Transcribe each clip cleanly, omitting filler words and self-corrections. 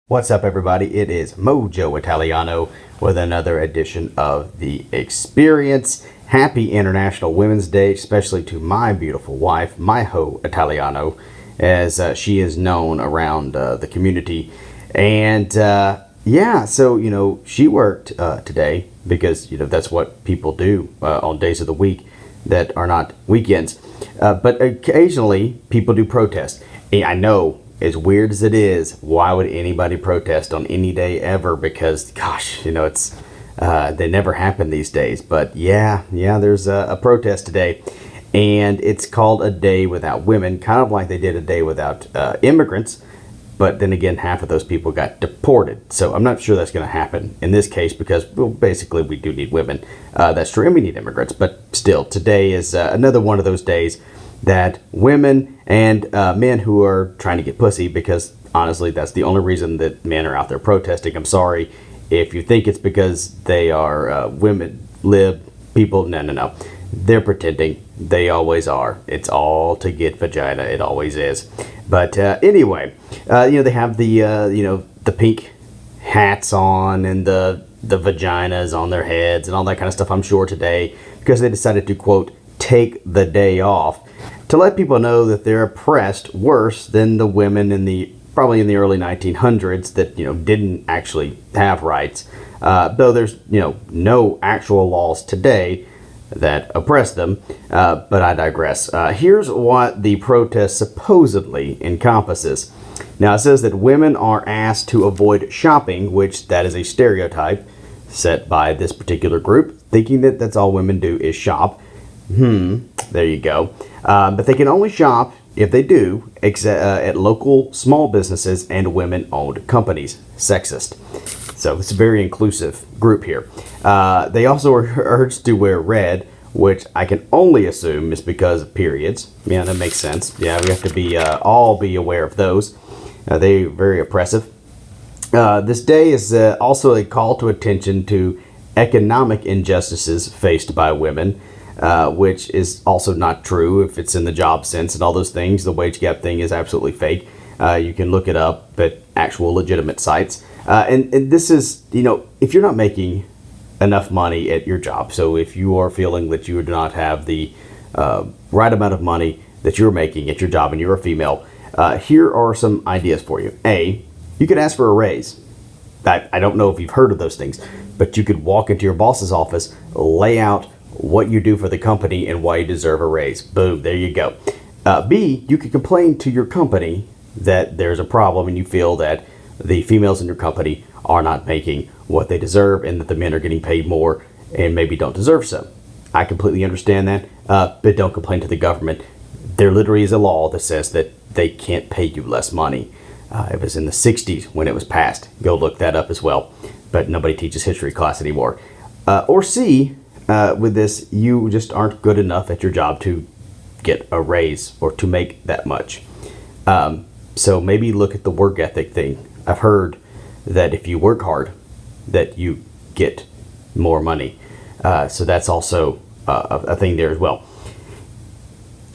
What's up, everybody? It is Mojo Italiano with another edition of The Experience. Happy International Women's Day, especially to my beautiful wife, Ho Italiano, as she is known around the community. And she worked today because, that's what people do on days of the week that are not weekends. But occasionally, people do protest. I know, as weird as it is, why would anybody protest on any day ever? Because, gosh, it's they never happen these days. But there's a protest today, and it's called a day without women, kind of like they did a day without immigrants. But then again, half of those people got deported. So I'm not sure that's going to happen in this case because, well, basically we do need women. That's true, and we need immigrants. But still, today is another one of those days that women and men who are trying to get pussy, because honestly, that's the only reason that men are out there protesting. I'm sorry if you think it's because they are women, lib people. No. They're pretending. They always are. It's all to get vagina. It always is. But anyway, they have the pink hats on and the vaginas on their heads and all that kind of stuff, I'm sure, today, because they decided to, quote, take the day off to let people know that they're oppressed worse than the women probably in the early 1900s that, didn't actually have rights. Though there's, no actual laws today that oppress them, but I digress. Here's what the protest supposedly encompasses. Now, it says that women are asked to avoid shopping, which that is a stereotype set by this particular group, thinking that that's all women do is shop. There you go. But they can only shop, if they do, at local small businesses and women-owned companies. Sexist. So it's a very inclusive group here. They also are urged to wear red, which I can only assume is because of periods. Yeah, that makes sense. Yeah, we have to be all be aware of those. They're very oppressive. This day is also a call to attention to economic injustices faced by women, which is also not true if it's in the job sense and all those things. The wage gap thing is absolutely fake. You can look it up at actual legitimate sites. And this is, if you're not making enough money at your job, so if you are feeling that you do not have the right amount of money that you're making at your job and you're a female, here are some ideas for you. A, you could ask for a raise. I don't know if you've heard of those things, but you could walk into your boss's office, lay out what you do for the company and why you deserve a raise. Boom, there you go. B, you could complain to your company that there's a problem and you feel that the females in your company are not making what they deserve and that the men are getting paid more and maybe don't deserve so. I completely understand that, but don't complain to the government. There literally is a law that says that they can't pay you less money. It was in the 60s when it was passed. Go look that up as well. But nobody teaches history class anymore. Or C, with this, you just aren't good enough at your job to get a raise or to make that much. So maybe look at the work ethic thing. I've heard that if you work hard, that you get more money. So that's also a thing there as well.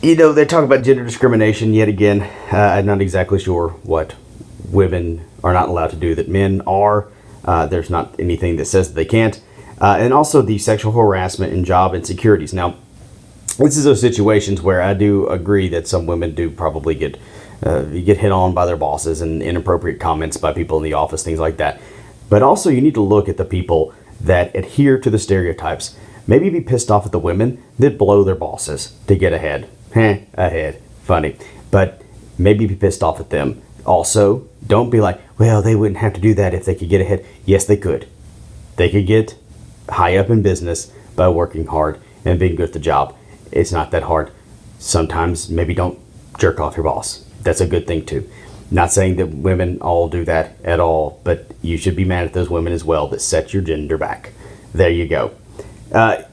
They talk about gender discrimination yet again. I'm not exactly sure what women are not allowed to do that men are. There's not anything that says that they can't. And also the sexual harassment and job insecurities. Now, this is those situations where I do agree that some women do probably get hit on by their bosses and inappropriate comments by people in the office, things like that. But also you need to look at the people that adhere to the stereotypes. Maybe be pissed off at the women that blow their bosses to get ahead. Ahead. Funny. But maybe be pissed off at them. Also, don't be like, well, they wouldn't have to do that if they could get ahead. Yes, they could. They could get high up in business by working hard and being good at the job. It's not that hard. Sometimes maybe don't jerk off your boss. That's a good thing too. Not saying that women all do that at all, but you should be mad at those women as well that set your gender back. There you go.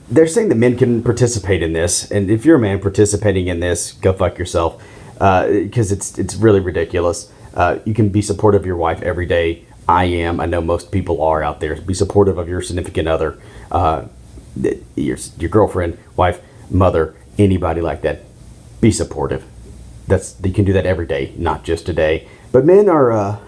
They're saying that men can participate in this, and if you're a man participating in this, go fuck yourself, because it's really ridiculous. You can be supportive of your wife every day. I am. I know most people are out there. Be supportive of your significant other, your girlfriend, wife, mother, anybody like that. Be supportive. You can do that every day, not just today. But men are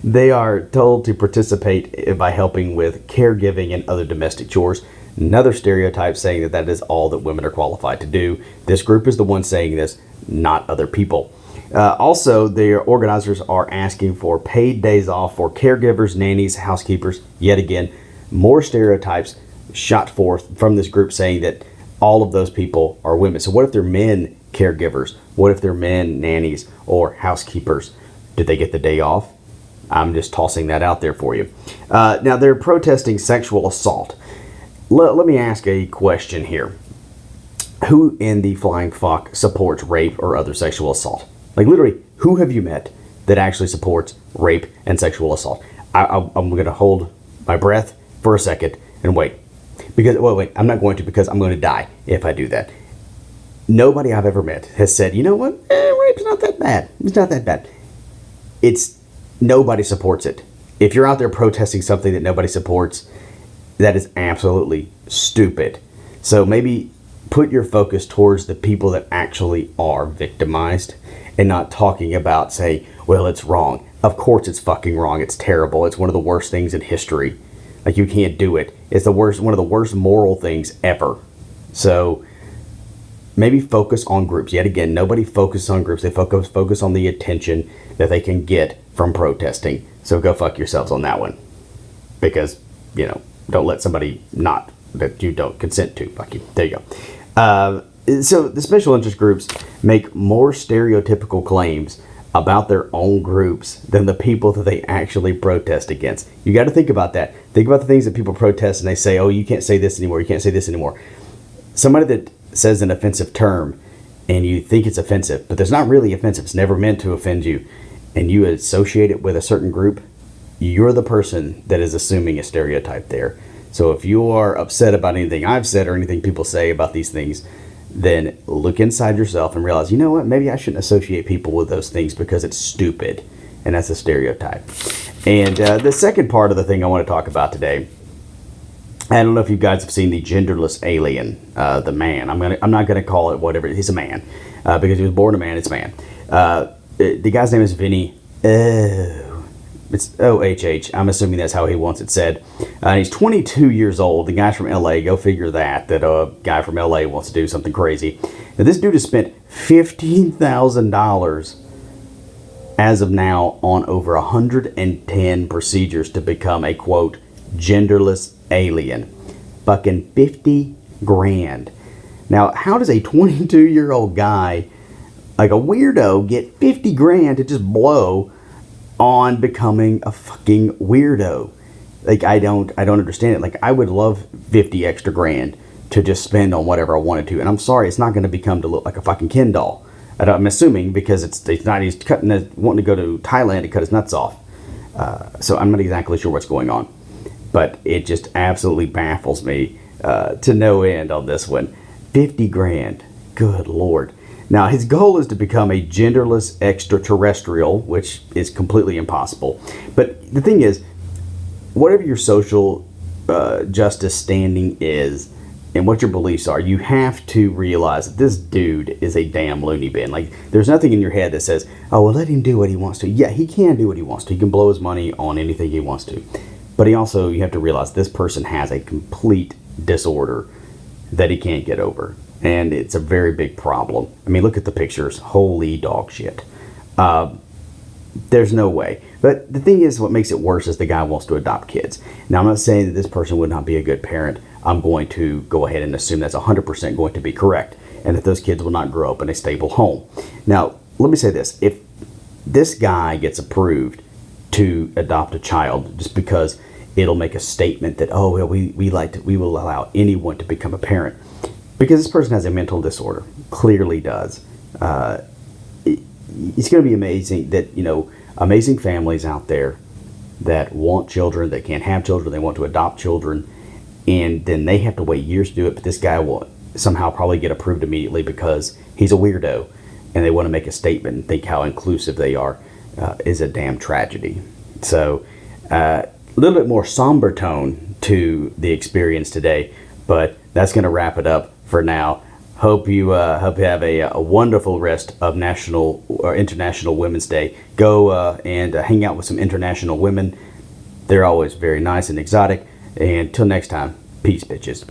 They are told to participate by helping with caregiving and other domestic chores. Another stereotype saying that that is all that women are qualified to do. This group is the one saying this, not other people. Also, their organizers are asking for paid days off for caregivers, nannies, housekeepers. Yet again, more stereotypes shot forth from this group saying that all of those people are women. So what if they're men caregivers? What if they're men nannies or housekeepers? Did they get the day off? I'm just tossing that out there for you. Now, they're protesting sexual assault. Let me ask a question here. Who in the flying fuck supports rape or other sexual assault? Like, literally, who have you met that actually supports rape and sexual assault? I'm going to hold my breath for a second and wait. Because, wait, I'm not going to, because I'm going to die if I do that. Nobody I've ever met has said, you know what, rape's not that bad. It's not that bad. Nobody supports it. If you're out there protesting something that nobody supports, that is absolutely stupid. So maybe put your focus towards the people that actually are victimized and not talking about, say, well, it's wrong. Of course it's fucking wrong. It's terrible. It's one of the worst things in history. Like, you can't do it. It's the worst, one of the worst moral things ever. So maybe focus on groups. Yet again, nobody focuses on groups. They focus on the attention that they can get from protesting. So go fuck yourselves on that one. Because, don't let somebody not that you don't consent to. Fuck you. There you go. So the special interest groups make more stereotypical claims about their own groups than the people that they actually protest against. You got to think about that. Think about the things that people protest and they say, oh, you can't say this anymore. You can't say this anymore. Somebody that says an offensive term and you think it's offensive, but it's not really offensive. It's never meant to offend you. And you associate it with a certain group, you're the person that is assuming a stereotype there. So if you are upset about anything I've said or anything people say about these things, then look inside yourself and realize, you know what, maybe I shouldn't associate people with those things because it's stupid. And that's a stereotype. And the second part of the thing I want to talk about today, I don't know if you guys have seen the genderless alien, the man. I'm not gonna call it whatever. He's a man because he was born a man. It's a man. The guy's name is Vinny. It's O-H-H. I'm assuming that's how he wants it said. He's 22 years old. The guy's from LA. Go figure that a guy from LA wants to do something crazy. Now, this dude has spent $15,000 as of now on over 110 procedures to become a, quote, genderless alien. Fucking 50 grand. Now, how does a 22-year-old guy, like a weirdo, get 50 grand to just blow on becoming a fucking weirdo? Like, I don't understand it. Like, I would love 50 extra grand to just spend on whatever I wanted to. And I'm sorry, it's not going to become to look like a fucking Ken doll. I'm assuming because it's not, he's wanting to go to Thailand to cut his nuts off. So I'm not exactly sure what's going on. But it just absolutely baffles me to no end on this one. 50 grand. Good Lord. Now, his goal is to become a genderless extraterrestrial, which is completely impossible. But the thing is, whatever your social justice standing is and what your beliefs are, you have to realize that this dude is a damn loony bin. Like, there's nothing in your head that says, oh, well, let him do what he wants to. Yeah, he can do what he wants to. He can blow his money on anything he wants to. But you have to realize this person has a complete disorder that he can't get over. And it's a very big problem. I mean, look at the pictures. Holy dog shit. There's no way. But the thing is, what makes it worse is the guy wants to adopt kids. Now, I'm not saying that this person would not be a good parent. I'm going to go ahead and assume that's 100% going to be correct, and that those kids will not grow up in a stable home. Now, let me say this. If this guy gets approved to adopt a child just because it'll make a statement that, oh, well, we will allow anyone to become a parent, because this person has a mental disorder, clearly does. It's going to be amazing that, amazing families out there that want children, that can't have children, they want to adopt children, and then they have to wait years to do it, but this guy will somehow probably get approved immediately because he's a weirdo, and they want to make a statement and think how inclusive they are, is a damn tragedy. So, a little bit more somber tone to the experience today, but that's going to wrap it up for now. Hope you have a wonderful rest of National or International Women's Day. Go and hang out with some international women. They're always very nice and exotic. And until next time, peace, bitches.